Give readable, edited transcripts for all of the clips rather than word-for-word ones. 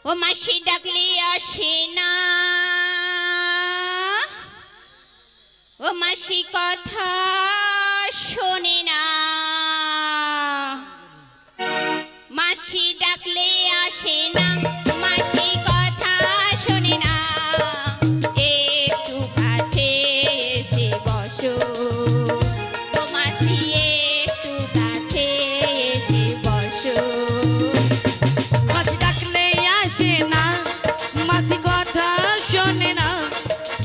ও মাসি ডাকলে আসে না, ও মাসি কথা শোনে না, মাসি ডাকলে আসে না, মাসি কথা শোনে না, একটু কাছে এসে বসো, ও মাসি একটু কাছে এসে বসো। মাসি ডাকলে আসে না, মাসি কথা শোনে না,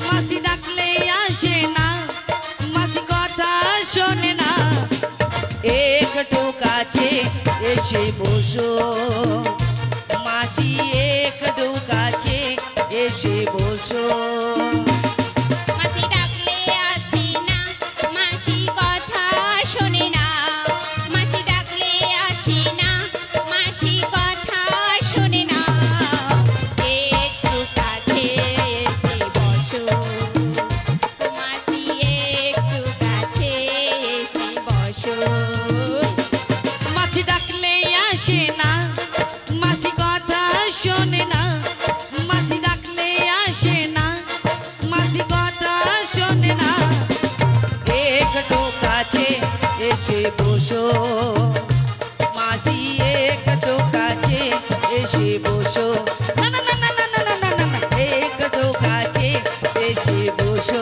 মাসি ডাকলে আসে না, মাসি কথা শোনে না, একটু কাছে এসে বসো, মাসি একটু কাছে এসে বসো। মাসি ডাকলে আসে না, মাসি কথা শোনে না, মাসি ডাকলে আসে না, মাসি কথা শোনে না, একটু কাছে এসে বসো, মাসি একটু কাছে এসে বসো। মাসি ডাকলে আসে না, মাসি কথা শোনে না, মাসি ডাকলে আসে না, মাসি কথা শোনে না, একটু কাছে এসে বসো, মাসি একটু কাছে এসে বসো। না না না না না না না না না, একটু কাছে এসে বসো।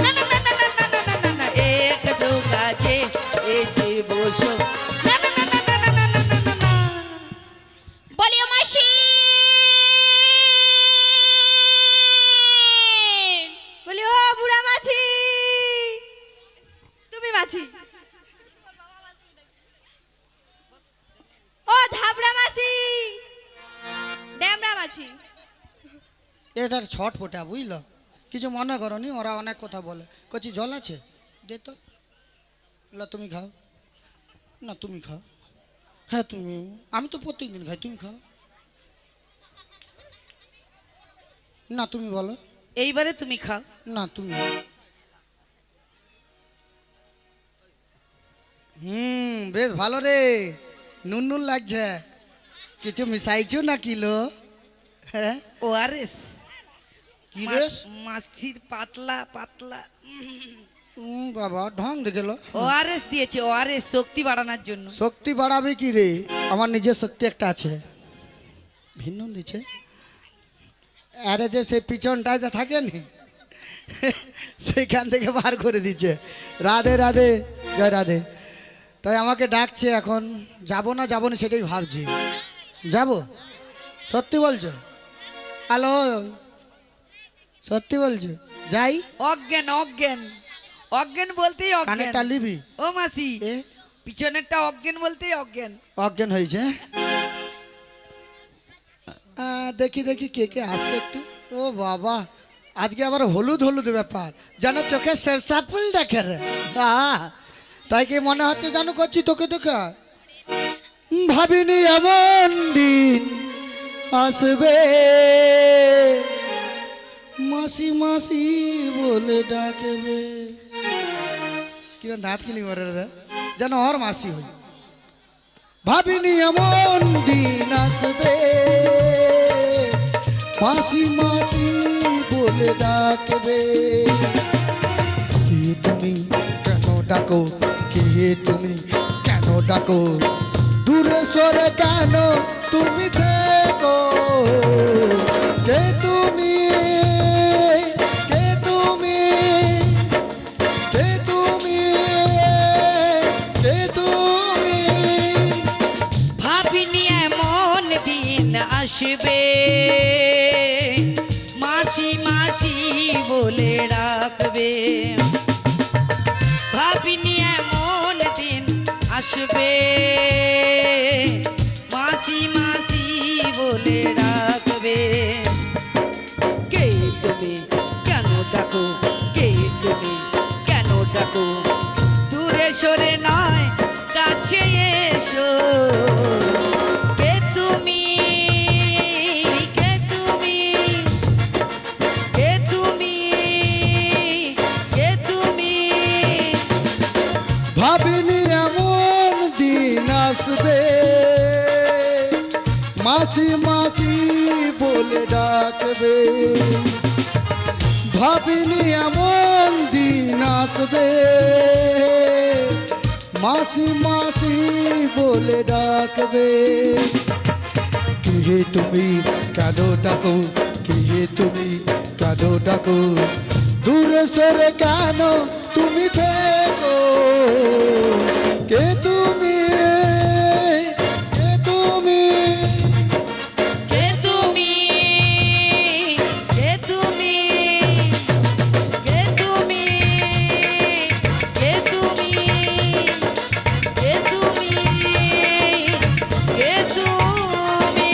না না না না না না না না না, একটু কাছে এসে বসো। না না না না না না না না না। বলিও মাসি, বলি ও বুড়া মাছি, তুমি মাছি, ও ধাবড়া মাছি, ড্যামরা মাছি। এটার ছটফটা বুঝলো, কিছু মনে করনি, ওরা অনেক কথা বলে। কচি জল আছে দে তো, লা তুমি খাও না, তুমি খাও, হ্যাঁ তুমি, আমি তো প্রত্যেকদিন খাই, তুমি খাও না, তুমি বলো এইবারে তুমি খাও। না তুমি। বেশ ভালো রে, নুন নুন লাগছে, কিছু মিশাইছো না কিলো? হ্যাঁ ওআরএস কি রেস? মাছির পাতলা পাতলা বাবা ঢং দেখেলো। ওআরএস দিয়েছে, ওআরএস শক্তি বাড়ানোর জন্য। শক্তি বাড়াবে কি রে, আমার নিজের শক্তি একটা আছে, ভিন্ন দিচ্ছে। আরে যে সে পিছনটায় যে থাকে নি, সেইখান থেকে বার করে দিচ্ছে। রাধে রাধে, জয় রাধে। তাই আমাকে ডাকছে, এখন যাব না যাব না সেটাই ভাবছি। যাব? সত্যি বলছো? হ্যালো, সত্যি বলছো? যাই? অজ্ঞান অজ্ঞান অজ্ঞান বলতেই অজ্ঞান। কানেরটা নিবি? ও মাসি, এ পিছনেরটা অজ্ঞান বলতেই অজ্ঞান। অজ্ঞান হয়েছে। দেখি দেখি কে কে আসছে একটু। ও বাবা, আজকে আবার হলুদ হলুদ ব্যাপার, যেন চোখে শেরশা ফুল দেখে রে। তাই কি মনে হচ্ছে জানো করছি তোকে তোকে। ভাবিনি এমন দিন আসবে, মাসি মাসি বলে ডাকবে। কিরম দাঁত কিলি মরে রে, যেন ওর মাসি হই। ভাবিনি এমন দিন আসবে, মাসি মাসি বলে ডাকবে। কে তুমি কেন ডাকো, কে তুমি কেন ডাকো, দূরে সরে কেন তুমি দেখো। কে তুমি, কে তুমি, কে তুমি, কে তুমি। ভাবিনি এমন দিন আসবে, মাসি মাসি বলে রাখবে। ভাবিনি এমন দিন আসবে, মাসি মাসি বলে রাখবে। কে তুমি কেন ডাকো, কে তুমি কেন ডাকো, দূরে সরে নয় কাছে এসো। কে তুমি, কে তুমি, কে তুমি, কে তুমি। ভাবিনি এমন দিন আসবে, মাসি মাসি ডাকবে, ভাবিনি এমন দিন আসবে, মাসি মাসি বলে ডাকবে। কে তুমি কেন ডাকো, কে তুমি কেন ডাকো, দূরে সরে কেন তুমি থেকো, কে তুমি, কে তুমি, কে তুমি, কে তুমি, কে তুমি, কে তুমি, কে তুমি, কে তুমি।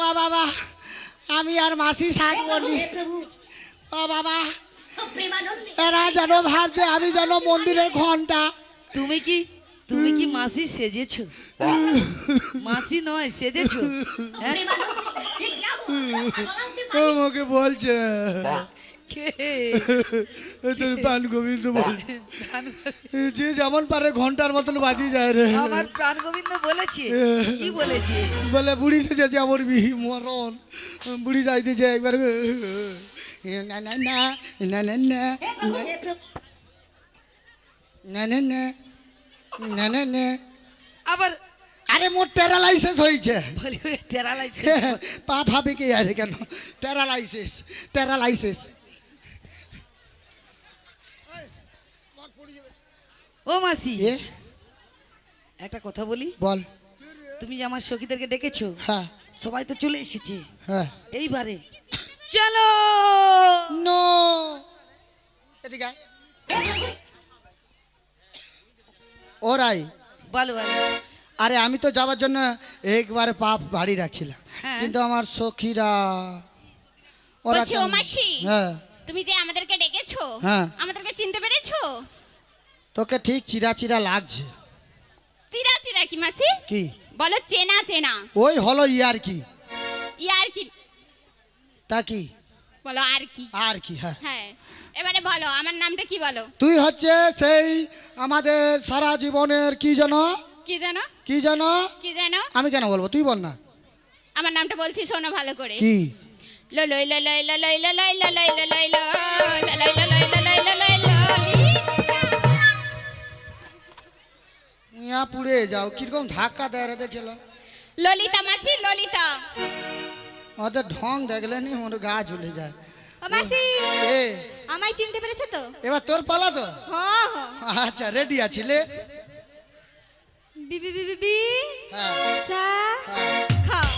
ও বাবা, আমি আর মাসি সাজ বলি। ও বাবা, এরা যেন ভাবছে আমি যেন মন্দিরের ঘন্টা। তুমি কি মাসি সেজেছো? মাসি নয়, সেজেছো। হ্যাঁ? আমাকে বলছে কে? তোর প্রাণ গোবিন্দ বল, যে যেমন পারে ঘন্টার মতন বাজি যায় রে। আমার প্রাণ গোবিন্দ বলেছে। কি বলেছে? বলে বুড়ি সেজেছে আমার মরণ, বুড়ি যাইতেছে একবার না না না না না না না না না না না না। আবার আরে মোর টেরালাইসিস হয়েছে। বলি টেরালাইছে। পা ভাবে কি আরে কেন টেরালাইসিস, টেরালাইসিস। ও মাসি, এ একটা কথা বলি। বল। তুমি যে আমার সখীদেরকে ডেকেছো, হ্যাঁ সবাই তো চলে এসেছে। হ্যাঁ। এইবারে চলো। নো এদিকে আয়। ওরাই বলো বলো। আরে আমি তো যাওয়ার জন্য একবারে পাপ ভারী রাখছিলাম, হ্যাঁ। কিন্তু আমার সখীরা ওরা বলছি ও কেমন- মাসি, হ্যাঁ তুমি যে আমাদেরকে ডেকেছো, হ্যাঁ। আমাদেরকে চিনতে পেরেছো? তোকে ঠিক চিরা চিরা লাগছে। চিরা চিরা কি মাসি? কি বলো চেনা চেনা। ওই হলো ইয়ার কি, ইয়ার কি? তা কি বলো আর কি? আর কি। হ্যাঁ হ্যাঁ, এবারে বলো আমার নামটা কি? বলো। তুই হচ্ছে সেই আমাদের সারা জীবনের কি যেন, কি জানো? কি যেন, কি জানো? আমি কেন বলবো, তুই বল না। আমার নামটা বলছি, শোনো ভালো করে। কি লো লই লো লই লো লই লো লই লো লই লো লই লো লো লই লো লই লো লই লো লই লো। ইয়া পুড়ে যাও, কিরকম ধাক্কা দেয় রে দেখেল। ললিতা মাসি, ললিতা। ওদের ঢং দেখলে নি ওর গা ঝুলে যায়। ও মাসি, এ আমায় চিনতে পেরেছো তো? এবার তোর পালা তো। হ্যাঁ হ্যাঁ। আচ্ছা রেডি আছিলে। বি বি বি বি বি হ্যাঁ সা হ্যাঁ। খাও।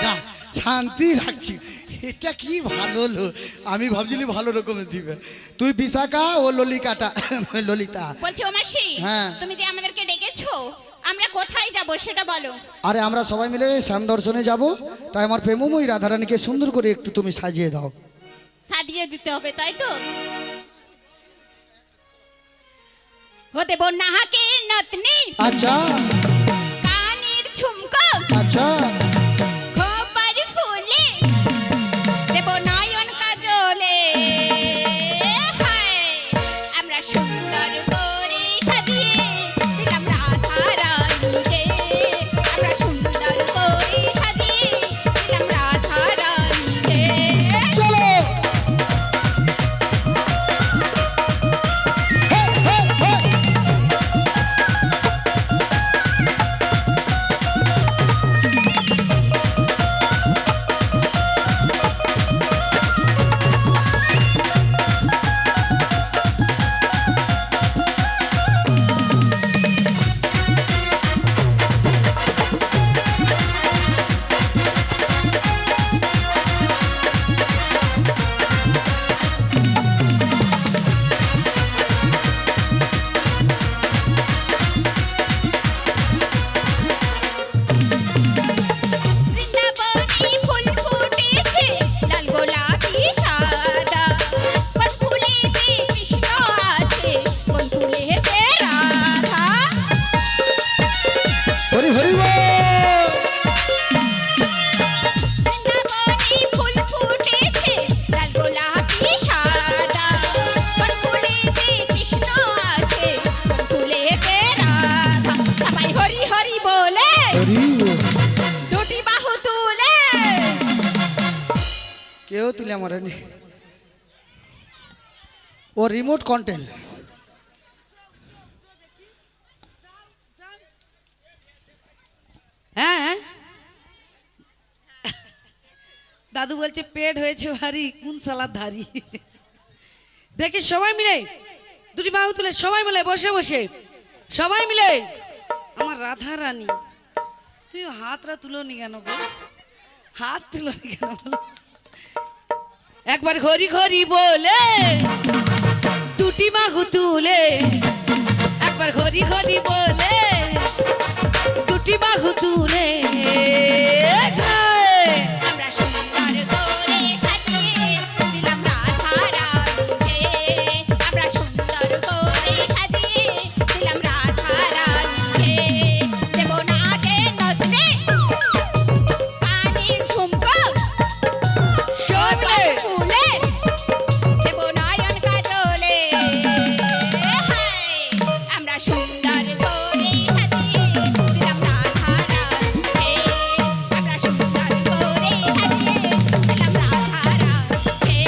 যা শান্তি রাখছি। এটা কি ভালো হলো, আমি ভাবছিলি ভালো রকমের দিবে। তুই বিশাখা ও ললিকাটা ললিতা। বলছি ও মাসি, হ্যাঁ। তুমি যে আমাদেরকে ডেকেছো, আমরা কোথায় যাব সেটা বলো। আরে আমরা সবাই মিলে শ্যাম দর্শনে যাব, তাই আমার প্রেমময়ী রাধারানীকে সুন্দর করে একটু তুমি সাজিয়ে দাও। সাজিয়ে দিতে হবে, তাই তো? হতে বন্যা হাকে নতনি, আচ্ছা কানের ঝুমকো, আচ্ছা খোপার ফুলে, দেব নয়ন কাজলে। হায়, আমরা সুন্দর করে সাজিয়ে দিলাম রাধা রানীকে। আমরা সুন্দর করে সাজিয়ে দিলাম রাধা রানীকে। চলো। হে, হে, হে। মরেনি, ও রিমোট কন্ট্রোল। হ্যাঁ দাদু বলছে পেট হয়েছে ভারী, কোন সালাদ ধারি। দেখি সবাই মিলে দুটি বাহু তুলে সবাই মিলে বসে বসে সবাই মিলে, আমার রাধা রানী তুই হাতটা তুলো নি কেন গো, হাত তুলো নি কেন বলো? একবার ঘড়ি ঘড়ি বলে দুটি বাহু তুলে, একবার ঘড়ি ঘড়ি বলে দুটি বাহু তুলে, আমরা সুন্দর করে সাজিয়ে দিলাম রাধা রানীকে, আমরা সুন্দর করে সাজিয়ে দিলাম রাধা রানীকে। দেব নাকে নথনে কানের ঝুমকো সবাই ফুলে, দেব নয়ন কাজলে। আমরা সুন্দর করে সাজিয়ে দিলাম রাধা রানীকে, আমরা সুন্দর করে সাজিয়ে দিলাম রাধা রানীকে,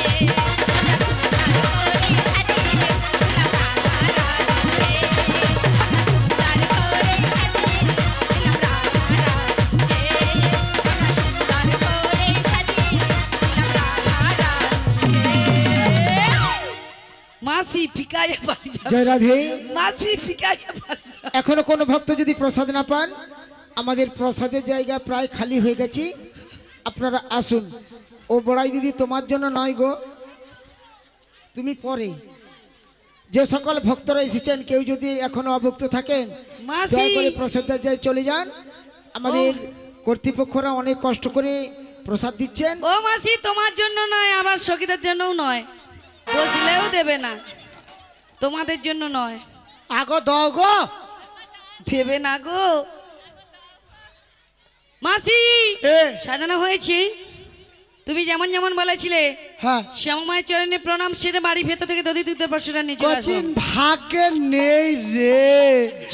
আমরা সুন্দর করে সাজিয়ে দিলাম রাধা রানীকে, আমরা সুন্দর করে সাজিয়ে দিলাম রাধা রানীকে, আমরা সুন্দর করে সাজিয়ে দিলাম রাধা রানীকে। মাসি ফিকাইয়া বাড়ি যাও, জয় রাধে। মাসি ফিকাইয়া বাড়ি যাও। এখনো কোনো ভক্ত যদি প্রসাদ না পান, আমাদের প্রসাদের জায়গা প্রায় খালি হয়ে গেছে, আপনারা আসুন। ও বড়াই দিদি তোমার জন্য নয় গো, তুমি পরে। যে সকল ভক্তরা এসেছেন কেউ যদি এখনো অভুক্ত থাকেন, মাসি। দয়া করে প্রসাদের জায়গায় চলে যান। আমাদের কর্তৃপক্ষরা অনেক কষ্ট করে প্রসাদ দিচ্ছেন। ও মাসি তোমার জন্য নয়, আমার সখীদের জন্যও নয়, বসলেও দেবে না, তোমাদের জন্য নয়, আগো দাও গো। দেবে না গো। মাসি এ সাজানো হয়েছে, তুমি যেমন যেমন বলেছিলে হ্যাঁ, শ্যামামায়ের চরণে প্রণাম সেরে বাড়ি ভেতর থেকে দধি দুধের পাশটা নিয়ে চলে আসো। কঠিন ভাগ্যে নেই রে।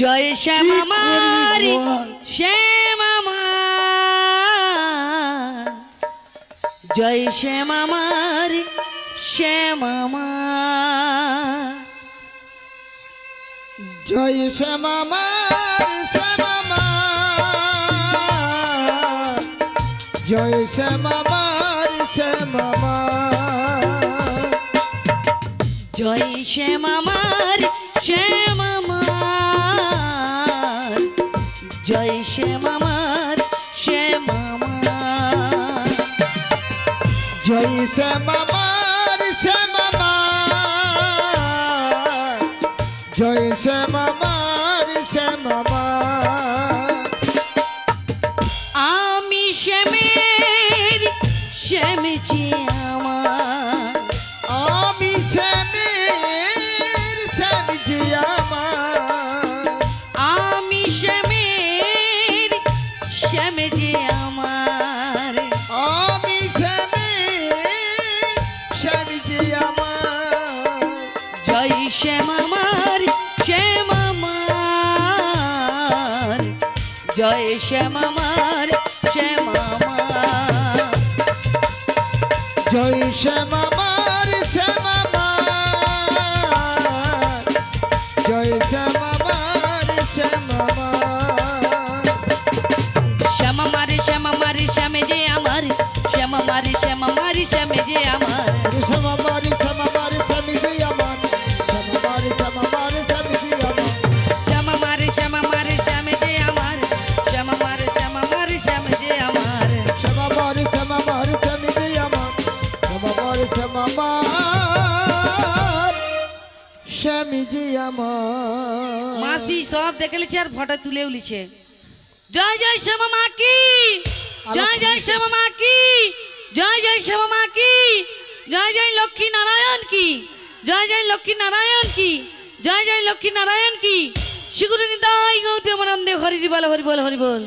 জয় শ্যামামার, কি করবি বল? শ্যামামার, জয় শ্যামামার, শ্যামামার। জয় শ্যামামার শ্যামামার, জয় শ্যামামার শ্যামামার। জয় শ্যামামার, শ্যামামার, জয় শ্যামামার, শ্যামামার। জয় শ্যামামার শ্যামামার, জয় শ্যামামার শ্যামামার। আমি শ্যামের, শ্যাম যে আমার, আমি শ্যামের, শ্যাম যে আমার। আমি শ্যামের, শ্যাম যে আমার। আমি শ্যামের, শ্যাম যে আমার। জয় শ্যামামার, শ্যামামার, জয় শ্যামামার, শ্যামামার। জয় শ্যামামার শ্যামামার, জয় শ্যামামার শ্যামামার। শ্যামামার, শ্যামামার, শ্যামে যে আমার, শ্যামামার, শ্যামামার, শ্যামে যে আমার। শ্যামামার শ্যামামার শ্যাম যে আমার। শ্যামামার শ্যামামার শ্যাম যে আমার। শ্যামামার, শ্যামামার, শ্যামে যে আমার, শ্যামামার, শ্যামামার, শ্যামে যে আমার। শ্যামামার শ্যামামার শ্যাম যে আমার। শ্যামামার শ্যামামার শ্যাম যে আমার। মাসি সব দেখে লিছে আর ফটো তুলেও লিছে। জয় জয় শ্যামা মা কি, জয় জয় শ্যামা মা কি, জয় জয় শ্যামা মা কি, জয় জয় লক্ষ্মী নারায়ণ কি, জয় জয় লক্ষ্মী নারায়ণ কি, জয় জয় লক্ষ্মী নারায়ণ কি। শিগুরি নিতাই গৌর প্রেমানন্দে হরি বল, হরি বল, হরি বল।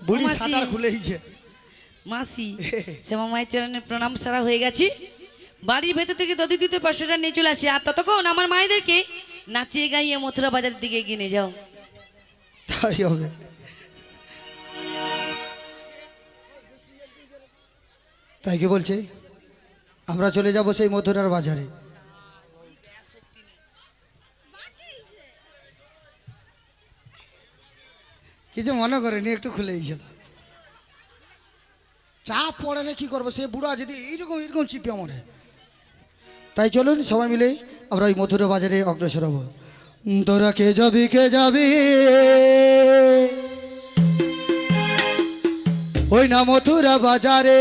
বুড়ি মাসি। সাঁতার খুলেইছে। মাসি শ্যামা মায়ের চরণে প্রণাম সারা হয়ে গেছে, বাড়ির ভেতর থেকে দধি দিতে পাঁচশোটা নিয়ে চলে আসে। আর ততক্ষণ আমার মায়েদেরকে নাচিয়ে গাইয়ে মথুরা বাজারের দিকে এগিয়ে নিয়ে যাও। তাই হবে। তাই কি বলছে? আমরা চলে যাব সেই মথুরার বাজারে। কিছু মনে করেনি, একটু খুলেই ছিল। চাপ পড়ে না, কি করবো, সে বুড়া যদি এইরকম এরকম চিপে মরে। তাই চলুন সবাই মিলে আমরা ওই মথুরা বাজারে অগ্রসর হব। তোরা কে যাবি ওই না মথুরা বাজারে,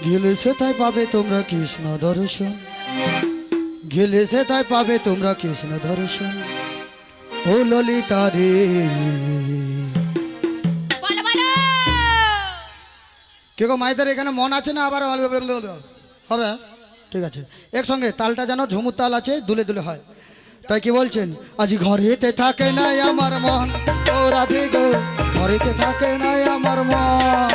গেলে সেথায় পাবে তোমরা কৃষ্ণ দর্শন, গেলে সেথায় পাবে তোমরা কৃষ্ণ দর্শন। ও ললিতা রে, বলো বলো কে গো মাইদের এখানে মন আছে না? আবার হবে, ঠিক আছে। একসঙ্গে তালটা যেন ঝুমুর তাল আছে, দুলে দুলে হয়। তাই কি বলছেন? আজি ঘরেতে থাকে নাই আমার মন, ও রাধে গো, ঘরেতে থাকে নাই আমার মন।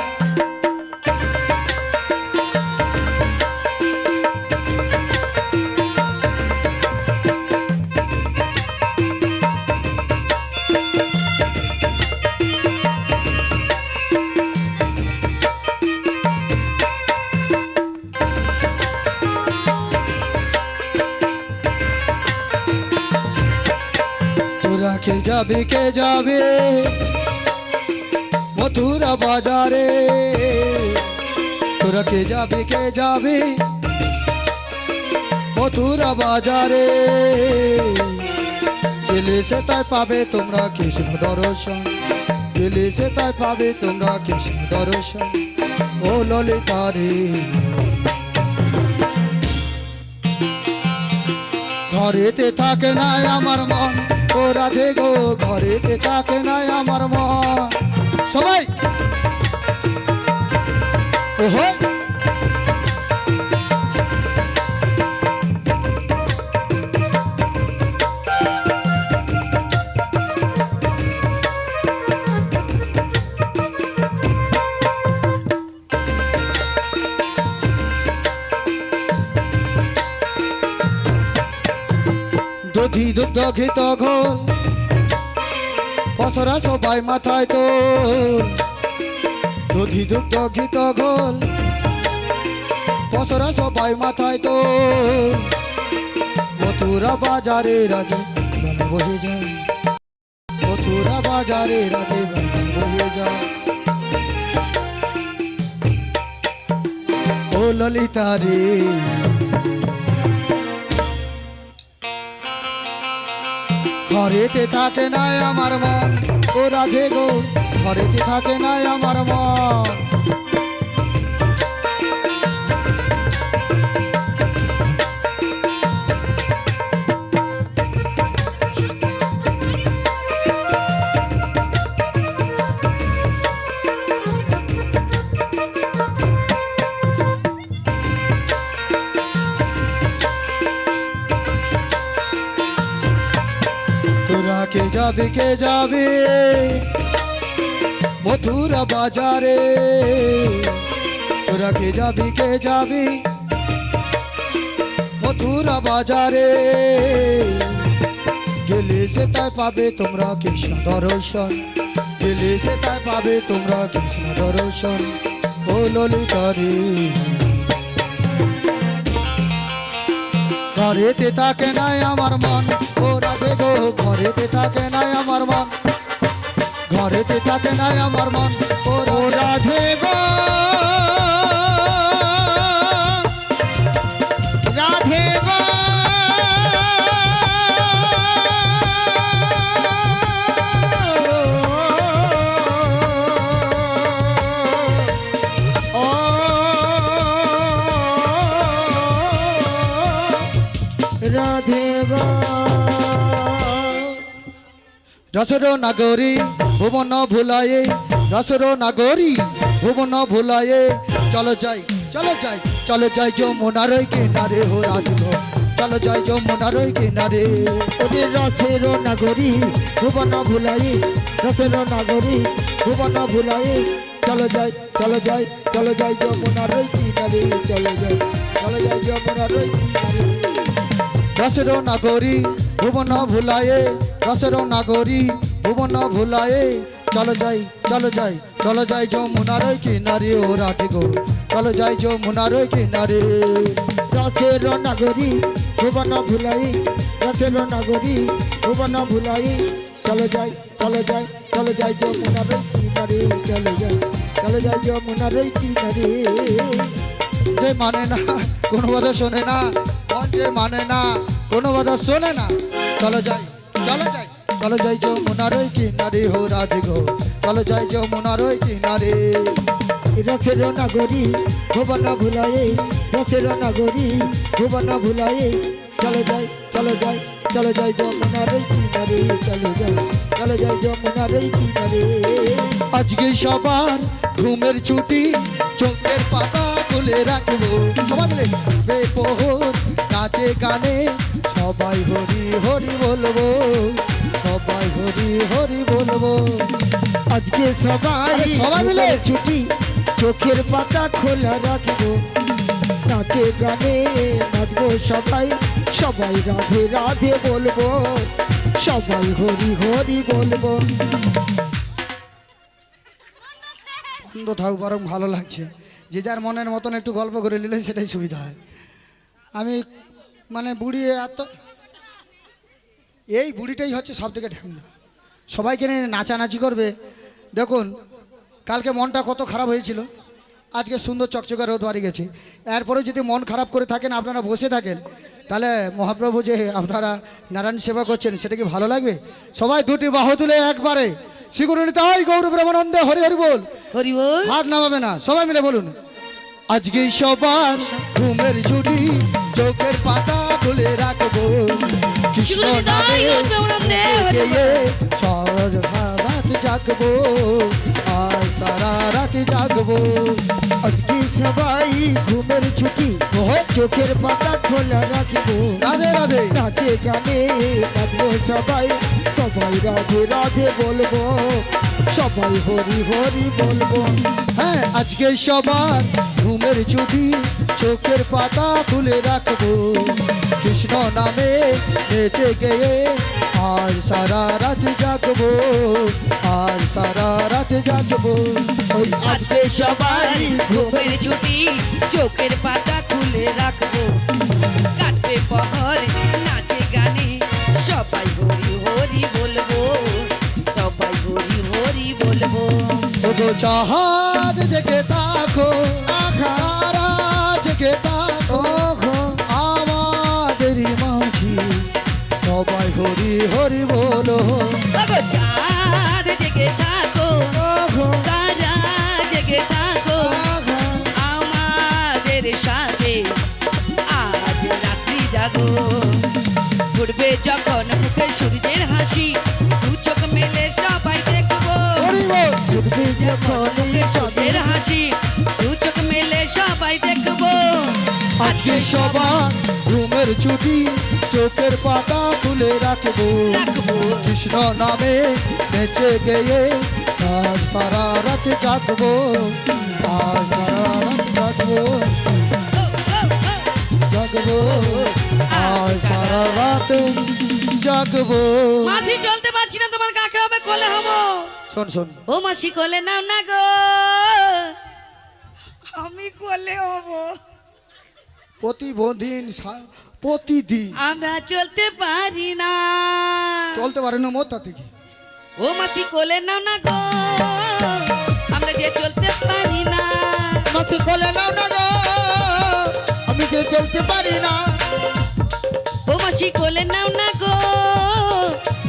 তোরা কে যাবে মথুরা বাজারে, তোরা কে যাবে মথুরা বাজারে, গেলে সে তাই পাবে তোমরা কৃষ্ণ দর্শন, গেলে সে তাই পাবে তোমরা কৃষ্ণ দর্শন। ও ললিতা রে, ঘরেতে থাকে নাই আমার মন, ও রাধে গো, ঘরেতে থাকে নাই আমার মন। সবাই ওহো, দধি দুধ ঘিত ঘোল, পসরা সবাই মাথায় তোল। দধি দুধ ঘিত ঘোল, পসরা সবাই মাথায় তোল। মথুরা বাজারে রাজে গান বহে যায়, মথুরা বাজারে রাজে গান বহে যায়। ও ললিতা রে, ঘরেতে থাকে নাই আমার মন, ও রাধে গো, ঘরেতে থাকে নাই আমার মন। তোরা কে যাবে মথুরা বাজারে, তোরা কে যাবে মথুরা বাজারে, গেলে সে তাই পাবে তোমরা কৃষ্ণ দর্শন, গেলে সে তাই পাবে তোমরা কৃষ্ণ দর্শন। ও ললিতা রে, ঘরেতে থাকে নাই আমার মন, ও রাধে গো, ঘরেতে থাকে নাই আমার মন, ঘরেতে থাকে নাই আমার মন। ও রাধে গো, রাধে গো, রাধে গো। রসর নাগরী ভুবন ভুলায়ে, রসর নাগরী ভুবন ভুলায়ে, চলো যাই চলো যাই চলো যাই যমুনার কিনারে, হো রাধে গো, চলো যাই যমুনার কিনারে। ওরে রসের নাগরী ভুবন ভুলাই, রসের নাগরী ভুবন ভুলাই, চলো যাই চলো যাই চলো যাই যমুনার কিনারে, চলো যাই যমুনার কিনারে। রসের নাগরী ভুবন ভুলায়ে, রসের নাগরী ভুবন ভুলায়ে, চলো যাই চলো যাই চলো যাই যমুনার ওই কিনারে ও রাধে গো চলো যাই যমুনার ওই কিনারে রসের নগরী ভুবন ভুলাই, রসের নগরী ভুবন ভুলাই, চলো যাই চলো যাই চলো যাই যমুনার ওই কিনারে, চলো যাই চলো যাই যমুনার ওই কিনারে। যে মানে না কোনো কথা শোনে না, মন যে মানে না কোনো কথা শোনে না, চলো যাই চলো যাই চলো যাই যমুনার ওই কিনারে হো রাধে গো চলো যাই যমুনার ওই কিনারে। রসের নগরী ভুবন ভুলাই, রসের নগরী ভুবন ভুলাই, চলো যাই চলো যাই চলো যাই যমুনার ওই কিনারে, চলো যাই চলো যাই যমুনার ওই কিনারে। আজকে সবার ঘুমের ছুটি, চোখের পাতা খুলে রাখবো সবাই মিলে বেপোহর নাচে গানে সবাই হরি হরি বলবো, সবাই হরি হরি বলবো। আজকে সবাই আরে সবাই মিলে। ঘুমের ছুটি, চোখের পাতা খোলা রাখবো, নাচে গানে নাচবো সবাই, সবাই রাধে রাধে বলবো, সবাই হরি হরি বলবো। বন্ধ থাক বরং ভালো লাগছে, যে যার মনের মতন একটু গল্প করে নিলে সেটাই সুবিধা হয়। আমি মানে বুড়ি এত, এই বুড়িটাই হচ্ছে সব থেকে ঢ্যামনা, সবাইকে নিয়ে নাচানাচি করবে। দেখুন কালকে মনটা কত খারাপ হয়েছিল, আজকে সুন্দর চকচকে রোদ বাড়ি গেছে। এরপরে যদি মন খারাপ করে থাকেন আপনারা বসে থাকেন, তাহলে মহাপ্রভু যে আপনারা নারায়ণ সেবা করছেন সেটা কি ভালো লাগবে? সবাই দুটি বাহু তুলে একবারে শ্রীগুরু তাই গৌর প্রেমানন্দে হরি হরি বল, হরি বল। হাত নামাবে না, সবাই মিলে বলুন। আজকে সবার ঘুমের ছুটি, চোখের পাতা খুলে রাখবো, কৃষ্ণ নামে গেয়ে সারা রাত জাগবো, আর সারা রাত জাগবো। আজকে সবাই ঘুমের ছুটি, চোখের পাতা খোলা রাখবো, রাধে রাধে নাচে গানে নাচবো সবাই, সবাই রাধে রাধে বলবো, সবাই হরি হরি বলবো। হ্যাঁ আজকে সবার ঘুমের ছুটি, চোখের পাতা খুলে রাখবো, কৃষ্ণ নামে নেচে গেয়ে আর সারা রাত জাগবো, আর সারা রাত জাগবো। ওই আজকে সবাই ঘুমের ছুটি, চোখের পাতা খুলে রাখবো, কাটবে পহর নাচে গানে সবাই হরি হরি বলবো, সবাই হরি হরি বলবো। ওগো চাহাত জেগে তাকো, তারা জেগে তাকো, আমাদের মাঝি সবাই হরি হরি বলো। ওগো চাঁদ জেগে থাকো, তারা জেগে থাকো, আমাদের সাথে আজ রাত্রি জাগো। ফুটবে যখন মুখে সূর্যের হাসি, দু চোখ মেলে সবাই দেখবো, হরি বল। ছুটবে যখন মুখে সূর্যের হাসি, দু চোখ মেলে সবাই দেখবো। আজকে সবার ঘুমের ছুটি, চোখের পাতা খুলে রাখবো, রাখবো কৃষ্ণ নামে নেচে গেয়ে আর সারা রাত জাগবো, আর সারা রাত জাগবো, জাগবো, আর সারা রাত জাগবো। মাঝি চলতে পারছি না, তোমার কাকে হবে কোলে হবো। শোন শোন, ও মাসি কোলে নাও না গো, আমি কোলে হবো। প্রতিদিন প্রতিদিন আমরা চলতে পারি না, চলতে পারে না, মোটা থেকে ও মাছি কোলে নাও না গো, আমরা যে চলতে পারি না। মাছে কোলে নাও না গো, আমি যে চলতে পারি না। ও মাসি কোলে নাও না গো,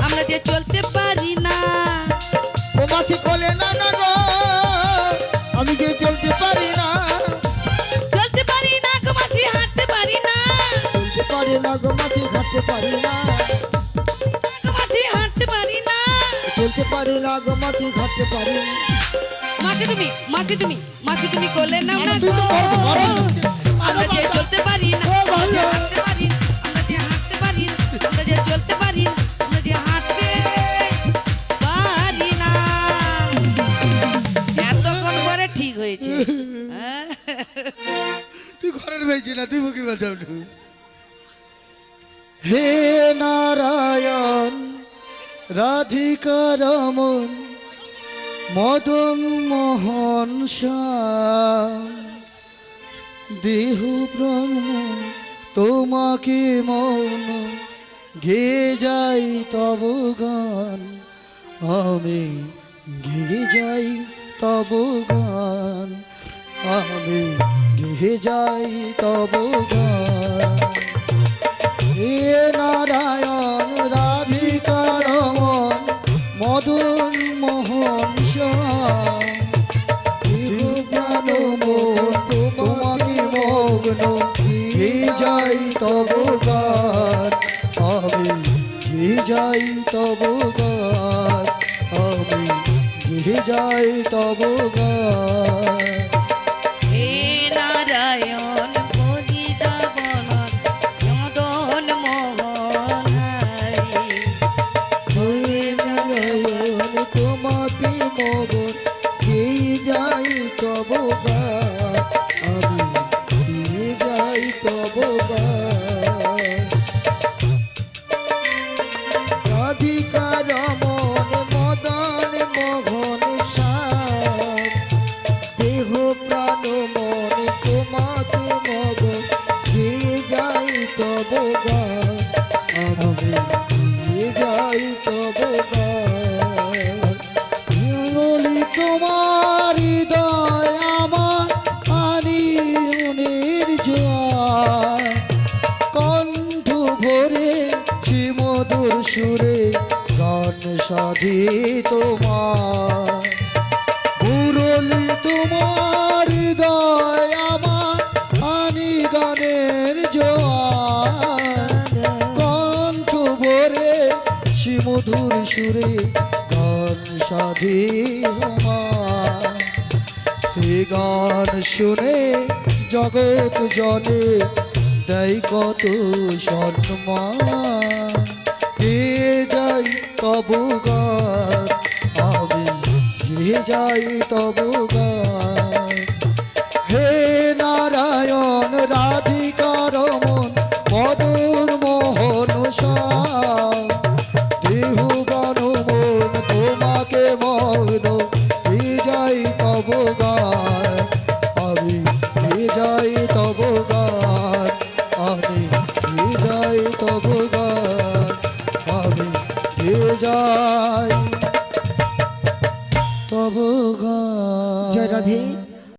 আমরা যে চলতে পারি না। ও মাছে কোলে নাও না গো, আমি যে চলতে পারি না। চলতে পারি না গো মাছি, হাঁটতে পারি না, চলতে পারি না গো মাছে, হাঁটতে পারি না। গো মাছি হাঁটতে পারি না। চলতে পারি না গো মাছে, হাঁটতে পারি না। মাছি তুমি, মাছি তুমি, মাছি তুমি কোলে নাও না তুই গো, তো বড় বড় হচ্ছে। আমরা যে চলতে পারি না, আমরা যে হাঁটতে পারি না, আমরা যে হাঁটতে পারি না, আমরা যে চলতে পারি না, আমরা যে হাঁটতে পারি না। এতক্ষণ পরে ঠিক হয়েছে। হ্যাঁ? তুই ঘরের মেয়েছি না, তুই মুখে বলছ। হে নারায়ণ রাধিকা রমন মদন মোহন শ্যাম দেহ প্রাণ তোমাকে মন গেয়ে যাই তব গান, আমি গেয়ে যাই তব গান, আমি গেয়ে যাই তব গান। হে নারায়ণ রাধিকা রমন মদন মোহন শ্যাম দেহ প্রাণ মন তোমাকে মগ্ন গেয়ে যাই তব গান, আমি গেয়ে যাই তব গান, আমি গেয়ে যাই তব গান। হে নারায়ণ বৃন্দাবন মদন মোহন হারি। হে নারায়ণ তোমাকে মগন গেয়ে যাই তব গান, আমি গেয়ে যাই তব গান। রাধিকা রমন মদন মোহন শ্যাম দেহ প্রাণ মন তোমাকে মগন গেয়ে যাই তব গান, আমি গেয়ে যাই তব গান। বলি তোমার হৃদয় আমার আনিয়নের জোয়ার, কণ্ঠ ভরে মধুর সুরে গান সাধি তোমার। মুরলি তোমার হৃদয় আমার আনি গানের জোয়ার, কণ্ঠ ভরে মধুর সুরে গান সাধি তোমার। সে গান শুনে জগৎ জনে দেয় কত সম্মান, গেয়ে যাই তব গান, আমি গেয়ে যাই তব গান।